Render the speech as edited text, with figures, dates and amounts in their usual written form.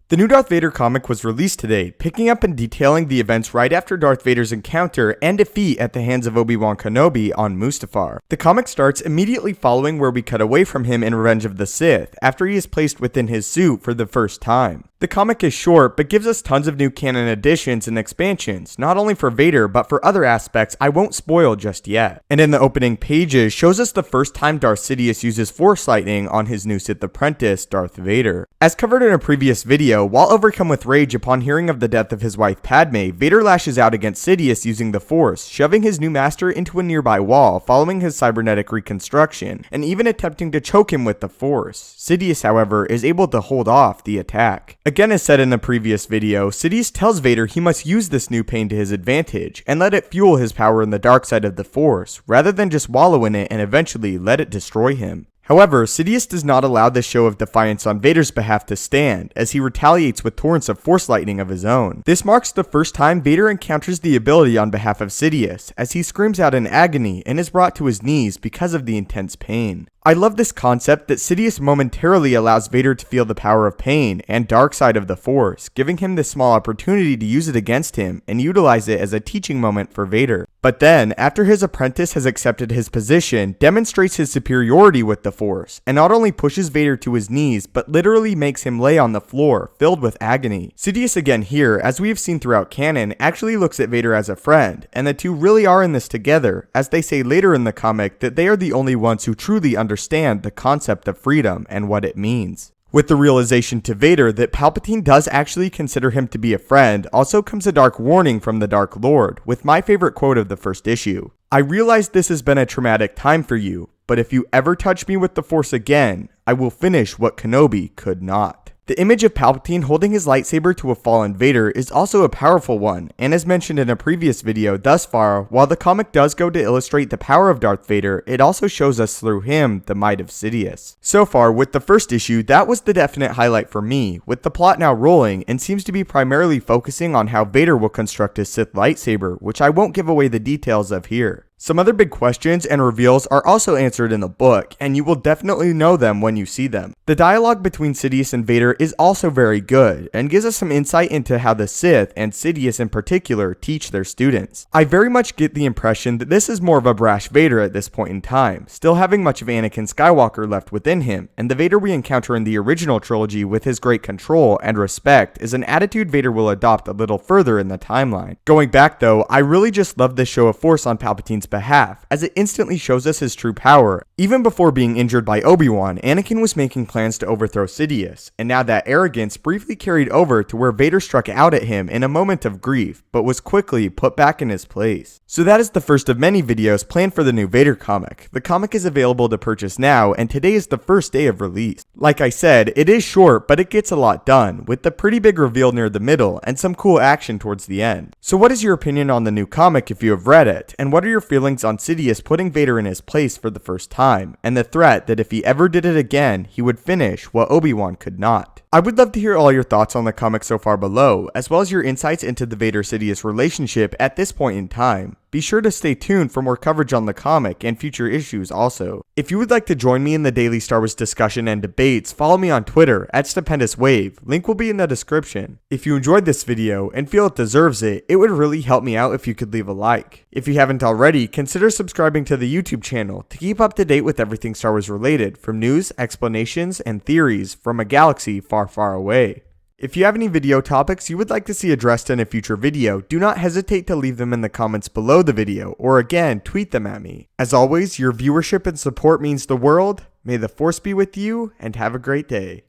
The new Darth Vader comic was released today, picking up and detailing the events right after Darth Vader's encounter and defeat at the hands of Obi-Wan Kenobi on Mustafar. The comic starts immediately following where we cut away from him in Revenge of the Sith, after he is placed within his suit for the first time. The comic is short, but gives us tons of new canon additions and expansions, not only for Vader, but for other aspects I won't spoil just yet. And in the opening pages, shows us the first time Darth Sidious uses Force lightning on his new Sith apprentice, Darth Vader. As covered in a previous video, while overcome with rage upon hearing of the death of his wife Padme, Vader lashes out against Sidious using the Force, shoving his new master into a nearby wall following his cybernetic reconstruction, and even attempting to choke him with the Force. Sidious, however, is able to hold off the attack. Again, as said in the previous video, Sidious tells Vader he must use this new pain to his advantage, and let it fuel his power in the dark side of the Force, rather than just wallow in it and eventually let it destroy him. However, Sidious does not allow this show of defiance on Vader's behalf to stand, as he retaliates with torrents of Force lightning of his own. This marks the first time Vader encounters the ability on behalf of Sidious, as he screams out in agony and is brought to his knees because of the intense pain. I love this concept that Sidious momentarily allows Vader to feel the power of pain and dark side of the Force, giving him this small opportunity to use it against him and utilize it as a teaching moment for Vader. But then, after his apprentice has accepted his position, demonstrates his superiority with the Force, and not only pushes Vader to his knees, but literally makes him lay on the floor, filled with agony. Sidious again here, as we have seen throughout canon, actually looks at Vader as a friend, and the two really are in this together, as they say later in the comic that they are the only ones who truly understand the concept of freedom and what it means. With the realization to Vader that Palpatine does actually consider him to be a friend, also comes a dark warning from the Dark Lord, with my favorite quote of the first issue. "I realize this has been a traumatic time for you, but if you ever touch me with the Force again, I will finish what Kenobi could not." The image of Palpatine holding his lightsaber to a fallen Vader is also a powerful one, and as mentioned in a previous video, thus far, while the comic does go to illustrate the power of Darth Vader, it also shows us through him the might of Sidious. So far, with the first issue, that was the definite highlight for me, with the plot now rolling, and seems to be primarily focusing on how Vader will construct his Sith lightsaber, which I won't give away the details of here. Some other big questions and reveals are also answered in the book, and you will definitely know them when you see them. The dialogue between Sidious and Vader is also very good, and gives us some insight into how the Sith, and Sidious in particular, teach their students. I very much get the impression that this is more of a brash Vader at this point in time, still having much of Anakin Skywalker left within him, and the Vader we encounter in the original trilogy with his great control and respect is an attitude Vader will adopt a little further in the timeline. Going back though, I really just love this show of Force on Palpatine's behalf, as it instantly shows us his true power. Even before being injured by Obi-Wan, Anakin was making plans to overthrow Sidious, and now that arrogance briefly carried over to where Vader struck out at him in a moment of grief, but was quickly put back in his place. So that is the first of many videos planned for the new Vader comic. The comic is available to purchase now, and today is the first day of release. Like I said, it is short, but it gets a lot done, with the pretty big reveal near the middle, and some cool action towards the end. So what is your opinion on the new comic if you have read it, and what are your feelings on Sidious putting Vader in his place for the first time, and the threat that if he ever did it again, he would finish what Obi-Wan could not? I would love to hear all your thoughts on the comic so far below, as well as your insights into the Vader-Sidious relationship at this point in time. Be sure to stay tuned for more coverage on the comic and future issues also. If you would like to join me in the daily Star Wars discussion and debates, follow me on Twitter at StupendousWave. Link will be in the description. If you enjoyed this video and feel it deserves it, it would really help me out if you could leave a like. If you haven't already, consider subscribing to the YouTube channel to keep up to date with everything Star Wars related, from news, explanations, and theories from a galaxy far, far away. If you have any video topics you would like to see addressed in a future video, do not hesitate to leave them in the comments below the video, or again, tweet them at me. As always, your viewership and support means the world. May the Force be with you, and have a great day.